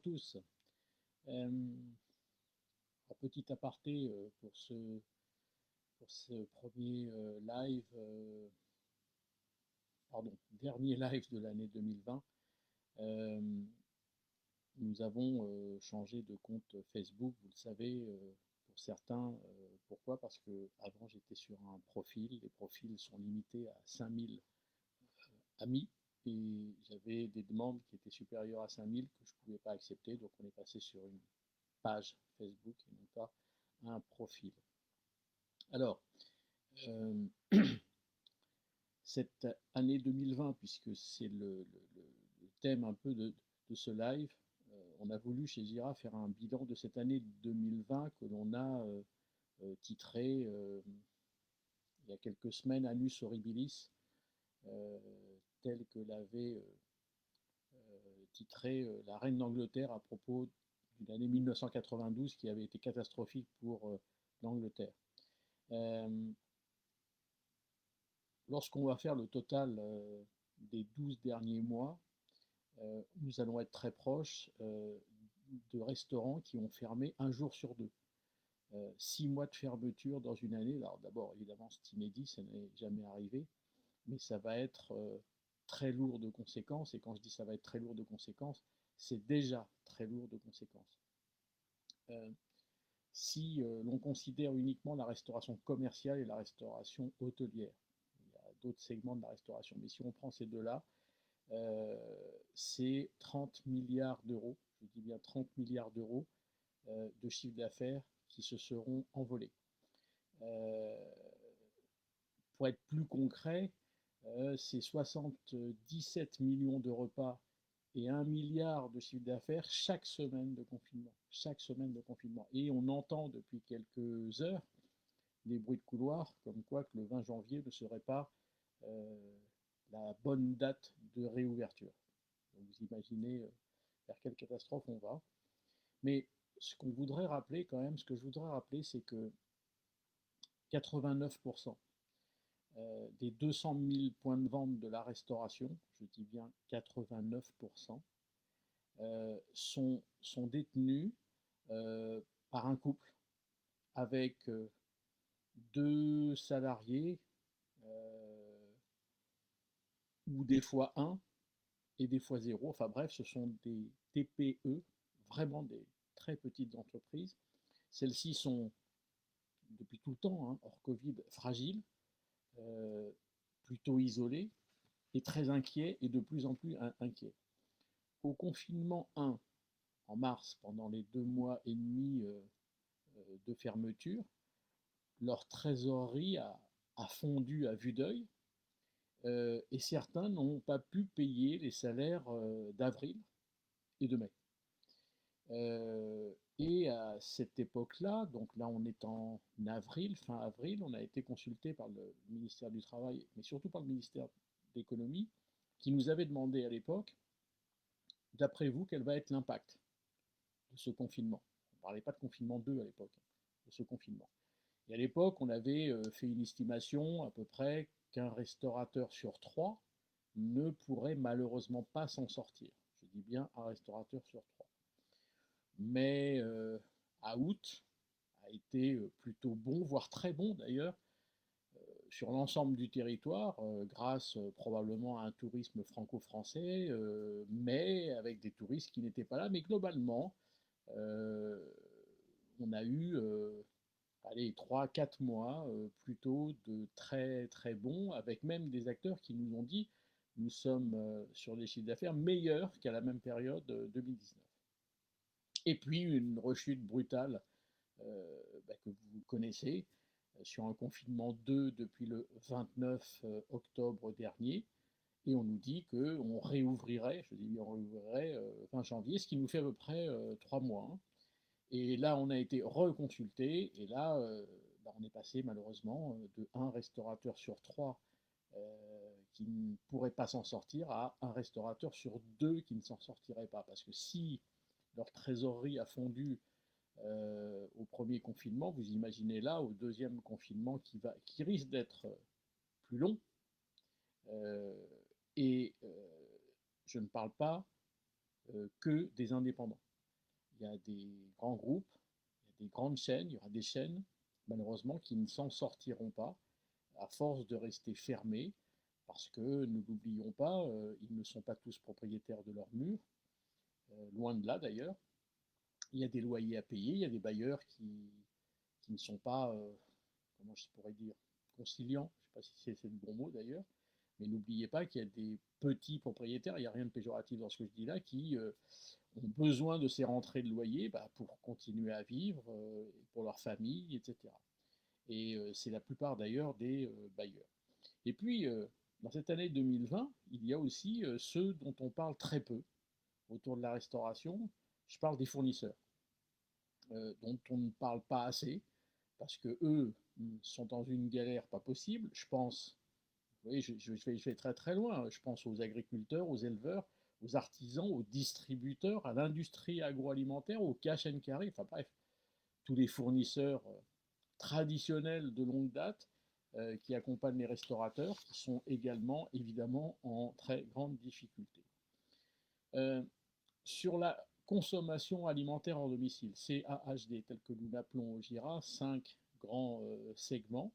tous. En petit aparté pour ce premier live, dernier live de l'année 2020, euh, nous avons changé de compte Facebook, vous le savez, pour certains. Pourquoi? Parce que avant j'étais sur un profil, les profils sont limités à 5000 amis, et j'avais des demandes qui étaient supérieures à 5000 que je ne pouvais pas accepter, donc on est passé sur une page Facebook et non pas un profil. Alors, euh, cette année 2020, puisque c'est le thème un peu de ce live, on a voulu chez Jira faire un bilan de cette année 2020 que l'on a titré il y a quelques semaines Annus Horribilis, euh, tel que l'avait titré la reine d'Angleterre à propos d'une année 1992 qui avait été catastrophique pour l'Angleterre. Lorsqu'on va faire le total des 12 derniers mois, nous allons être très proches de restaurants qui ont fermé un jour sur deux. 6 mois de fermeture dans une année. Alors d'abord, évidemment, c'est inédit, ça n'est jamais arrivé, mais ça va être très lourd de conséquences. Et quand je dis ça va être très lourd de conséquences, c'est déjà très lourd de conséquences. Euh, si l'on considère uniquement la restauration commerciale et la restauration hôtelière, il y a d'autres segments de la restauration, mais si on prend ces deux-là, c'est 30 milliards d'euros, je dis bien 30 milliards d'euros de chiffre d'affaires qui se seront envolés. Euh, pour être plus concret, c'est 77 millions de repas et 1 milliard de chiffre d'affaires chaque semaine de confinement. Chaque semaine de confinement. Et on entend depuis quelques heures des bruits de couloir, comme quoi que le 20 janvier ne serait pas la bonne date de réouverture. Donc vous imaginez vers quelle catastrophe on va. Mais ce qu'on voudrait rappeler quand même, ce que je voudrais rappeler, c'est que 89% des 200 000 points de vente de la restauration, je dis bien 89%, sont détenus par un couple avec deux salariés, ou des fois un, et des fois zéro. Enfin bref, ce sont des TPE, vraiment des très petites entreprises. Celles-ci sont, depuis tout le temps, hein, hors Covid, fragiles, euh, plutôt isolées, et très inquiets, et de plus en plus inquiets. Au confinement 1, en mars, pendant les 2 mois et demi de fermeture, leur trésorerie a fondu à vue d'œil, et certains n'ont pas pu payer les salaires d'avril et de mai. Et à cette époque-là, donc là on est en avril, fin avril, on a été consulté par le ministère du Travail, mais surtout par le ministère de l'Économie, qui nous avait demandé à l'époque, d'après vous, quel va être l'impact de ce confinement. On ne parlait pas de confinement 2 à l'époque, de ce confinement. Et à l'époque, on avait fait une estimation à peu près qu'un restaurateur sur 3 ne pourrait malheureusement pas s'en sortir. Je dis bien un restaurateur sur 3. Mais à août a été plutôt bon, voire très bon d'ailleurs, sur l'ensemble du territoire, grâce probablement à un tourisme franco-français, mais avec des touristes qui n'étaient pas là. Mais globalement, euh, on a eu allez, 3, 4 mois plutôt de très très bons, avec même des acteurs qui nous ont dit nous sommes sur des chiffres d'affaires meilleurs qu'à la même période 2019. Et puis une rechute brutale que vous connaissez, sur un confinement 2 depuis le 29 octobre dernier. Et on nous dit qu'on réouvrirait, je dis bien on réouvrirait 20 janvier, ce qui nous fait à peu près 3 mois. Hein. Et là, on a été reconsulté, et là, on est passé malheureusement de un restaurateur sur 3 qui ne pourrait pas s'en sortir à un restaurateur sur 2 qui ne s'en sortirait pas. Parce que si leur trésorerie a fondu au premier confinement, vous imaginez là au deuxième confinement qui risque d'être plus long. Et je ne parle pas que des indépendants. il y a des grands groupes, il y a des grandes chaînes, il y aura des chaînes, malheureusement, qui ne s'en sortiront pas à force de rester fermés, parce que, ne l'oublions pas, ils ne sont pas tous propriétaires de leurs murs, loin de là d'ailleurs. Il y a des loyers à payer, il y a des bailleurs qui ne sont pas, comment je pourrais dire, conciliants, je ne sais pas si c'est le bon mot d'ailleurs, mais n'oubliez pas qu'il y a des petits propriétaires, il n'y a rien de péjoratif dans ce que je dis là, qui ont besoin de ces rentrées de loyer pour continuer à vivre, pour leur famille, etc. Et c'est la plupart d'ailleurs des bailleurs. Et puis, dans cette année 2020, il y a aussi ceux dont on parle très peu autour de la restauration. Je parle des fournisseurs, dont on ne parle pas assez, parce que eux sont dans une galère pas possible. Je pense, vous voyez, je vais très très loin. Je pense aux agriculteurs, aux éleveurs, aux artisans, aux distributeurs, à l'industrie agroalimentaire, au cash and carry, enfin bref, tous les fournisseurs traditionnels de longue date qui accompagnent les restaurateurs, qui sont également évidemment en très grande difficulté. Euh, sur la consommation alimentaire en domicile, CAHD, tel que nous l'appelons au GIRA, 5 grands segments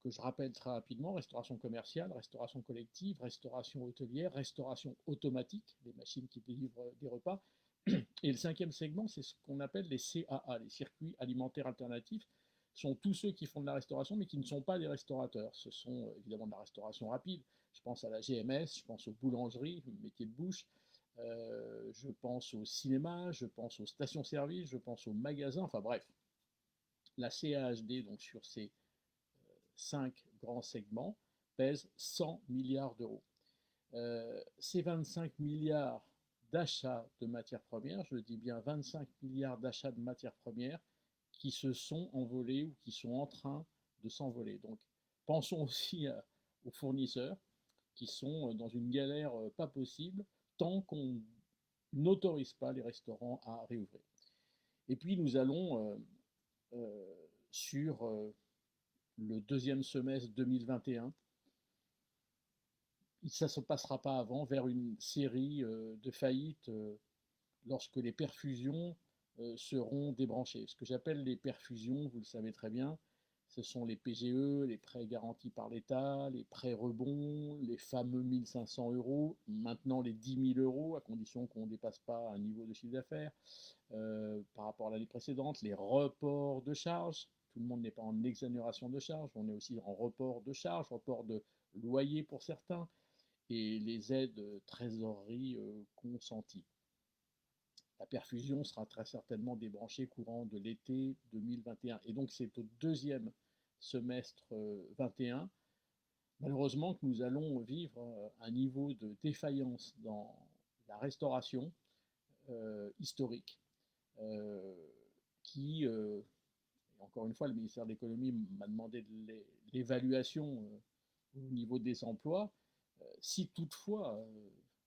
que je rappelle très rapidement: restauration commerciale, restauration collective, restauration hôtelière, restauration automatique, les machines qui délivrent des repas. Et le cinquième segment, c'est ce qu'on appelle les CAA, les circuits alimentaires alternatifs. Ce sont tous ceux qui font de la restauration, mais qui ne sont pas des restaurateurs. Ce sont évidemment de la restauration rapide. Je pense à la GMS, je pense aux boulangeries, métier de bouche, je pense au cinéma, je pense aux stations-service, je pense aux magasins, enfin bref. La CAHD, donc sur ces 5 grands segments, pèse 100 milliards d'euros. Ces 25 milliards d'achats de matières premières, je dis bien 25 milliards d'achats de matières premières, qui se sont envolés ou qui sont en train de s'envoler. Donc pensons aussi aux fournisseurs qui sont dans une galère pas possible tant qu'on n'autorise pas les restaurants à réouvrir. Et puis nous allons sur le deuxième semestre 2021, ça ne se passera pas avant, vers une série de faillites lorsque les perfusions seront débranchées. Ce que j'appelle les perfusions, vous le savez très bien, ce sont les PGE, les prêts garantis par l'État, les prêts rebonds, les fameux 1500 euros, maintenant les 10 000 euros, à condition qu'on ne dépasse pas un niveau de chiffre d'affaires par rapport à l'année précédente, les reports de charges. Tout le monde n'est pas en exonération de charges, on est aussi en report de charges, report de loyer pour certains, et les aides trésorerie consenties. La perfusion sera très certainement débranchée courant de l'été 2021. Et donc c'est au deuxième semestre 2021, malheureusement, que nous allons vivre un niveau de défaillance dans la restauration historique, qui, encore une fois, le ministère de l'économie m'a demandé de l'évaluation au niveau des emplois. Si toutefois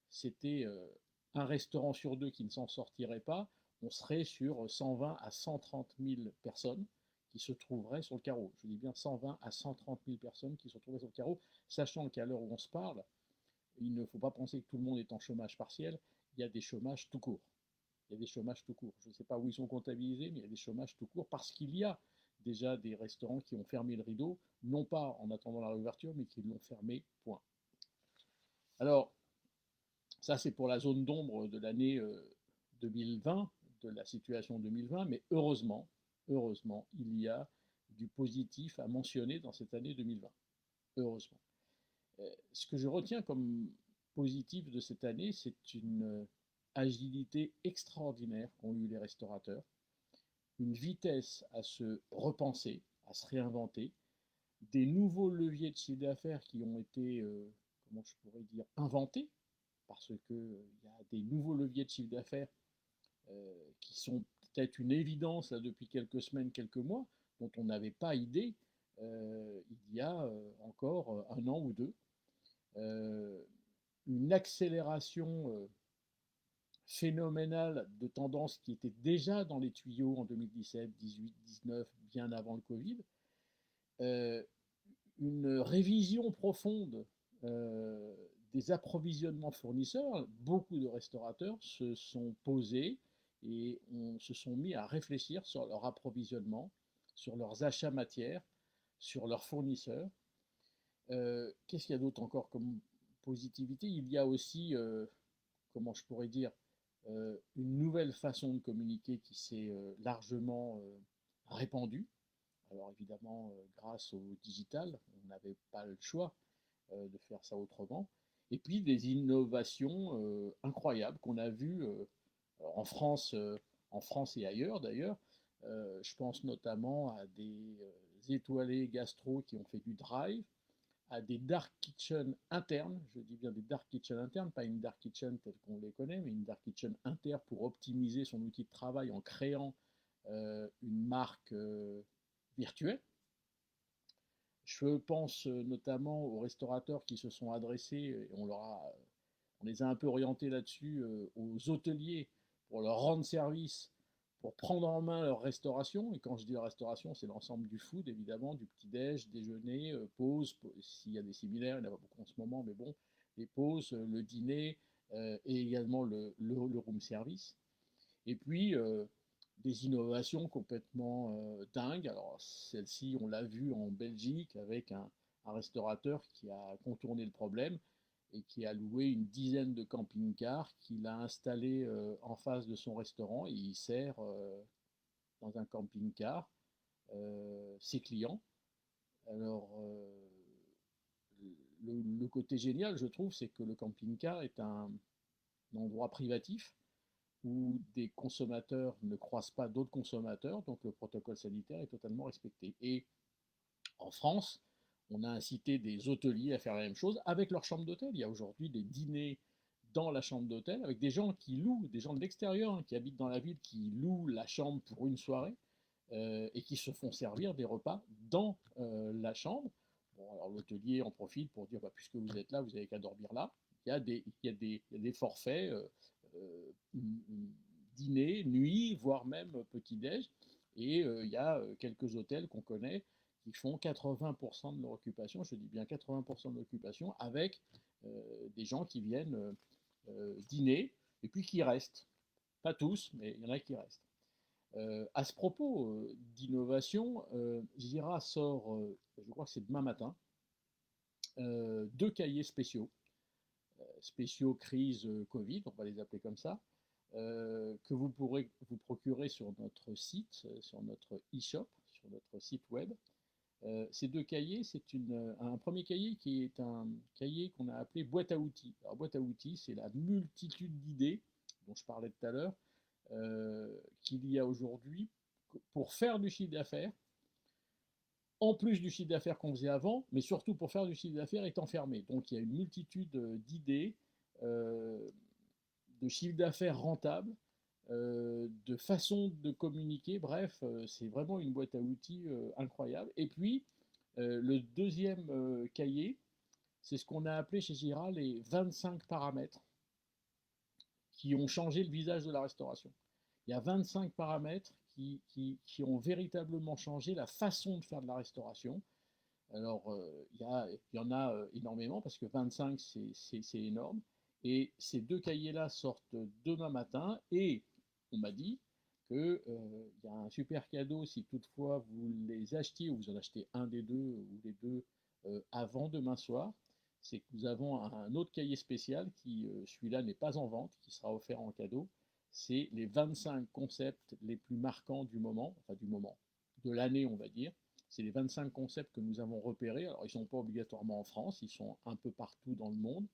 c'était un restaurant sur deux qui ne s'en sortirait pas, on serait sur 120 à 130 000 personnes qui se trouveraient sur le carreau. Je dis bien 120 à 130 000 personnes qui se trouveraient sur le carreau, sachant qu'à l'heure où on se parle, il ne faut pas penser que tout le monde est en chômage partiel, il y a des chômages tout court. Il y a des chômages tout court. Je ne sais pas où ils sont comptabilisés, mais il y a des chômages tout court parce qu'il y a déjà des restaurants qui ont fermé le rideau, non pas en attendant la réouverture, mais qui l'ont fermé, point. Alors, ça c'est pour la zone d'ombre de l'année 2020, de la situation 2020, mais heureusement, il y a du positif à mentionner dans cette année 2020. Heureusement. Ce que je retiens comme positif de cette année, c'est une agilité extraordinaire qu'ont eu les restaurateurs, une vitesse à se repenser, à se réinventer, des nouveaux leviers de chiffre d'affaires qui ont été, comment je pourrais dire, inventés, parce qu'il y a des nouveaux leviers de chiffre d'affaires qui sont peut-être une évidence là, depuis quelques semaines, quelques mois, dont on n'avait pas idée il y a encore un an ou deux. Une accélération phénoménale de tendances qui étaient déjà dans les tuyaux en 2017, 18, 19, bien avant le Covid. Une révision profonde des approvisionnements fournisseurs. Beaucoup de restaurateurs se sont posés et on se sont mis à réfléchir sur leur approvisionnement, sur leurs achats matières, sur leurs fournisseurs. Qu'est-ce qu'il y a d'autre encore comme positivité? Il y a aussi, comment je pourrais dire, une nouvelle façon de communiquer qui s'est largement répandue. Alors évidemment, grâce au digital, on n'avait pas le choix de faire ça autrement. Et puis des innovations incroyables qu'on a vues en France et ailleurs d'ailleurs. Je pense notamment à des étoilés gastro qui ont fait du drive, à des dark kitchen internes, je dis bien des dark kitchen internes, pas une dark kitchen telle qu'on les connaît, mais une dark kitchen interne pour optimiser son outil de travail en créant une marque virtuelle. Je pense notamment aux restaurateurs qui se sont adressés, et on les a un peu orientés là-dessus, aux hôteliers pour leur rendre service, pour prendre en main leur restauration. Et quand je dis restauration, c'est l'ensemble du food, évidemment, du petit-déj, déjeuner, pause, s'il y a des similaires, il n'y en a pas beaucoup en ce moment, mais bon, les pauses, le dîner, et également le room service. Et puis, des innovations complètement dingues. Alors, celle-ci, on l'a vu en Belgique avec un restaurateur qui a contourné le problème et qui a loué une dizaine de camping-cars qu'il a installés en face de son restaurant et il sert dans un camping-car ses clients. Alors, le côté génial, je trouve, c'est que le camping-car est un endroit privatif où des consommateurs ne croisent pas d'autres consommateurs, donc le protocole sanitaire est totalement respecté. Et en France, on a incité des hôteliers à faire la même chose avec leur chambre d'hôtel. Il y a aujourd'hui des dîners dans la chambre d'hôtel avec des gens qui louent, des gens de l'extérieur hein, qui habitent dans la ville, qui louent la chambre pour une soirée et qui se font servir des repas dans la chambre. Bon, alors l'hôtelier en profite pour dire, bah, puisque vous êtes là, vous n'avez qu'à dormir là. Il y a des forfaits euh, dîner, nuit, voire même petit-déj. Et il y a quelques hôtels qu'on connaît qui font 80% de leur occupation, je dis bien 80% de l'occupation, avec des gens qui viennent dîner et puis qui restent. Pas tous, mais il y en a qui restent. À ce propos d'innovation, Jira sort, je crois que c'est demain matin, deux cahiers spéciaux, spéciaux crise Covid, on va les appeler comme ça, que vous pourrez vous procurer sur notre site, sur notre e-shop, sur notre site web. Ces deux cahiers, un premier cahier qui est un cahier qu'on a appelé boîte à outils. Alors, boîte à outils, c'est la multitude d'idées dont je parlais tout à l'heure qu'il y a aujourd'hui pour faire du chiffre d'affaires, en plus du chiffre d'affaires qu'on faisait avant, mais surtout pour faire du chiffre d'affaires étant fermé. Donc il y a une multitude d'idées, euh, de chiffre d'affaires rentables, de façons de communiquer. Bref, c'est vraiment une boîte à outils incroyable. Et puis, le deuxième cahier, c'est ce qu'on a appelé chez Gira les 25 paramètres qui ont changé le visage de la restauration. Il y a 25 paramètres qui ont véritablement changé la façon de faire de la restauration. Alors, il y en a énormément parce que 25, c'est énorme. Et ces deux cahiers-là sortent demain matin et on m'a dit qu'il y a un super cadeau si toutefois vous les achetiez ou vous en achetez un des deux ou les deux avant demain soir. C'est que nous avons un autre cahier spécial qui, celui-là, n'est pas en vente, qui sera offert en cadeau. C'est les 25 concepts les plus marquants du moment, enfin du moment, de l'année, on va dire. C'est les 25 concepts que nous avons repérés. Alors, ils ne sont pas obligatoirement en France, ils sont un peu partout dans le monde.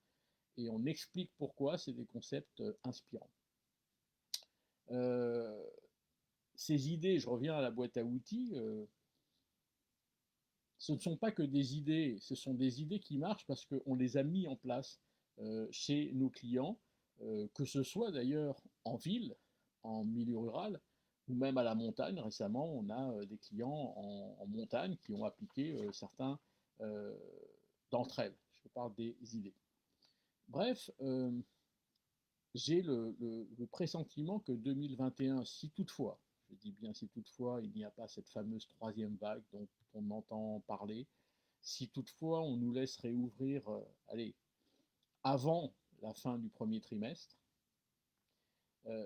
Et on explique pourquoi c'est des concepts inspirants. Euh, ces idées, je reviens à la boîte à outils, ce ne sont pas que des idées, ce sont des idées qui marchent parce qu'on les a mis en place chez nos clients, que ce soit d'ailleurs en ville, en milieu rural, ou même à la montagne. Récemment, on a des clients en montagne qui ont appliqué certains euh, d'entre elles. Je parle des idées. Bref, j'ai le pressentiment que 2021, si toutefois, je dis bien si toutefois, il n'y a pas cette fameuse troisième vague dont on entend parler, si toutefois on nous laisse réouvrir, allez, avant la fin du premier trimestre,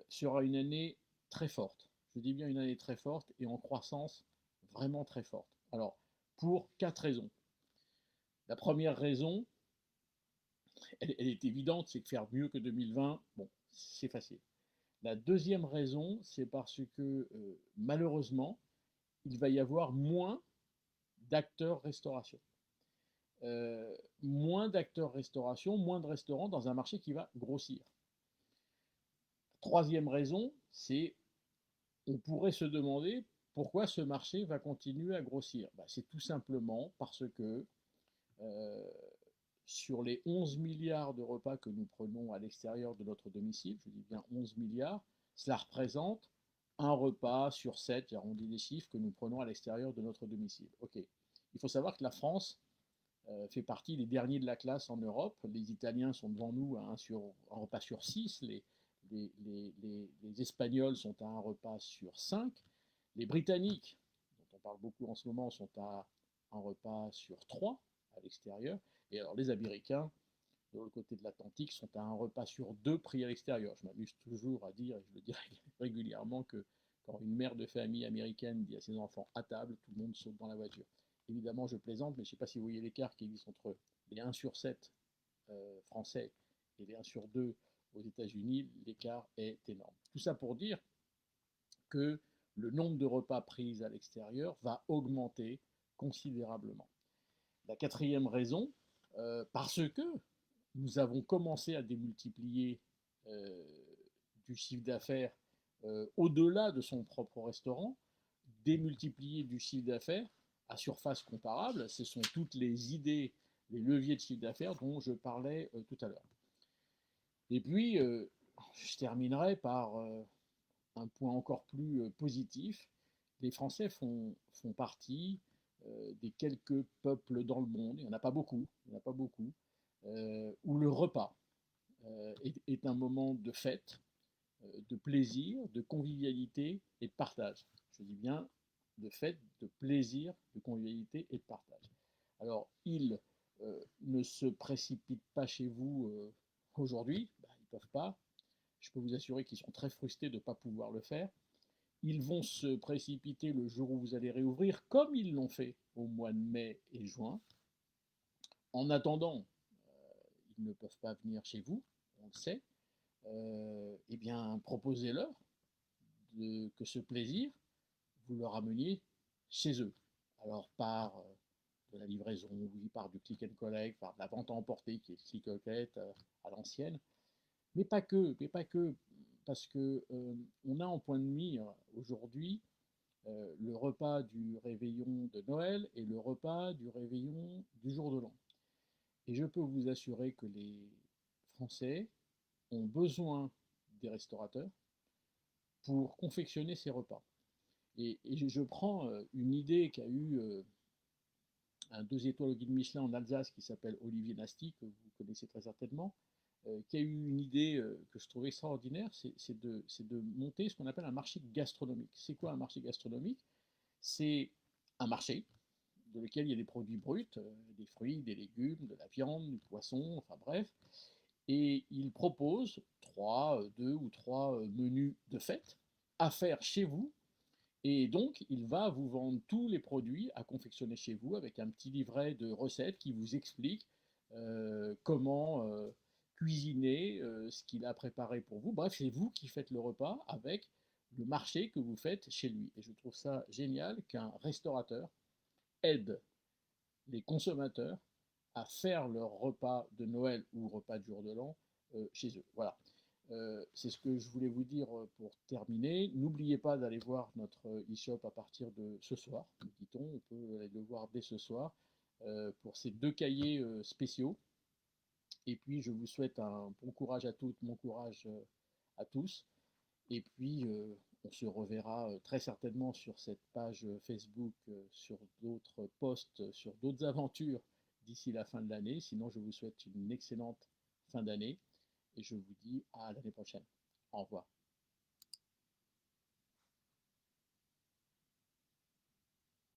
sera une année très forte. Je dis bien une année très forte et en croissance vraiment très forte. Alors, pour 4 raisons. La première raison, elle est évidente, c'est que faire mieux que 2020, bon, c'est facile. La deuxième raison, c'est parce que malheureusement, il va y avoir moins d'acteurs restauration. Moins d'acteurs restauration, moins de restaurants dans un marché qui va grossir. Troisième raison, c'est on pourrait se demander pourquoi ce marché va continuer à grossir. Ben, c'est tout simplement parce que euh, sur les 11 milliards de repas que nous prenons à l'extérieur de notre domicile, je dis bien 11 milliards, cela représente un repas sur 7, j'arrondis les chiffres, que nous prenons à l'extérieur de notre domicile. Ok. Il faut savoir que la France fait partie des derniers de la classe en Europe. Les Italiens sont devant nous à un repas sur 6. Les Espagnols sont à un repas sur 5. Les Britanniques, dont on parle beaucoup en ce moment, sont à un repas sur 3 à l'extérieur. Et alors les Américains, de l'autre côté de l'Atlantique, sont à un repas sur 2 pris à l'extérieur. Je m'amuse toujours à dire, et je le dirai régulièrement, que quand une mère de famille américaine dit à ses enfants à table, tout le monde saute dans la voiture. Évidemment, je plaisante, mais je ne sais pas si vous voyez l'écart qui existe entre les 1 sur 7 français et les 1 sur 2 aux États-Unis. L'écart est énorme. Tout ça pour dire que le nombre de repas pris à l'extérieur va augmenter considérablement. La quatrième raison, parce que nous avons commencé à démultiplier euh, du chiffre d'affaires au-delà de son propre restaurant, démultiplier du chiffre d'affaires à surface comparable, ce sont toutes les idées, les leviers de chiffre d'affaires dont je parlais tout à l'heure. Et puis, je terminerai par un point encore plus positif. Les Français font partie des quelques peuples dans le monde, il n'y en a pas beaucoup, il n'y en a pas beaucoup, où le repas est un moment de fête, de plaisir, de convivialité et de partage. Je dis bien de fête, de plaisir, de convivialité et de partage. Alors, ils ne se précipitent pas chez vous aujourd'hui, ben, ils ne peuvent pas. Je peux vous assurer qu'ils sont très frustrés de ne pas pouvoir le faire. Ils vont se précipiter le jour où vous allez réouvrir, comme ils l'ont fait au mois de mai et juin. En attendant, ils ne peuvent pas venir chez vous, on le sait. Eh bien, proposez-leur que ce plaisir, vous le rameniez chez eux. Alors, par de la livraison, oui, par du click and collect, par de la vente à emporter, qui est click collect à l'ancienne, mais pas que, parce que on a en point de mire aujourd'hui le repas du réveillon de Noël et le repas du réveillon du jour de l'an. Et je peux vous assurer que les Français ont besoin des restaurateurs pour confectionner ces repas. Et je prends une idée qu'a eu un 2 étoiles au guide Michelin en Alsace qui s'appelle Olivier Nasty, que vous connaissez très certainement, qui a eu une idée que je trouvais extraordinaire, c'est de monter ce qu'on appelle un marché gastronomique. C'est quoi un marché gastronomique? C'est un marché dans lequel il y a des produits bruts, des fruits, des légumes, de la viande, du poisson, enfin bref. Et il propose 2 ou 3 menus de fête à faire chez vous. Et donc, il va vous vendre tous les produits à confectionner chez vous avec un petit livret de recettes qui vous explique comment cuisiner ce qu'il a préparé pour vous. Bref, c'est vous qui faites le repas avec le marché que vous faites chez lui. Et je trouve ça génial qu'un restaurateur aide les consommateurs à faire leur repas de Noël ou repas de jour de l'an chez eux. Voilà. C'est ce que je voulais vous dire pour terminer. N'oubliez pas d'aller voir notre e-shop à partir de ce soir, nous dit-on. On peut aller le voir dès ce soir pour ces 2 cahiers spéciaux. Et puis, je vous souhaite un bon courage à toutes, bon courage à tous. Et puis, on se reverra très certainement sur cette page Facebook, sur d'autres posts, sur d'autres aventures d'ici la fin de l'année. Sinon, je vous souhaite une excellente fin d'année et je vous dis à l'année prochaine. Au revoir.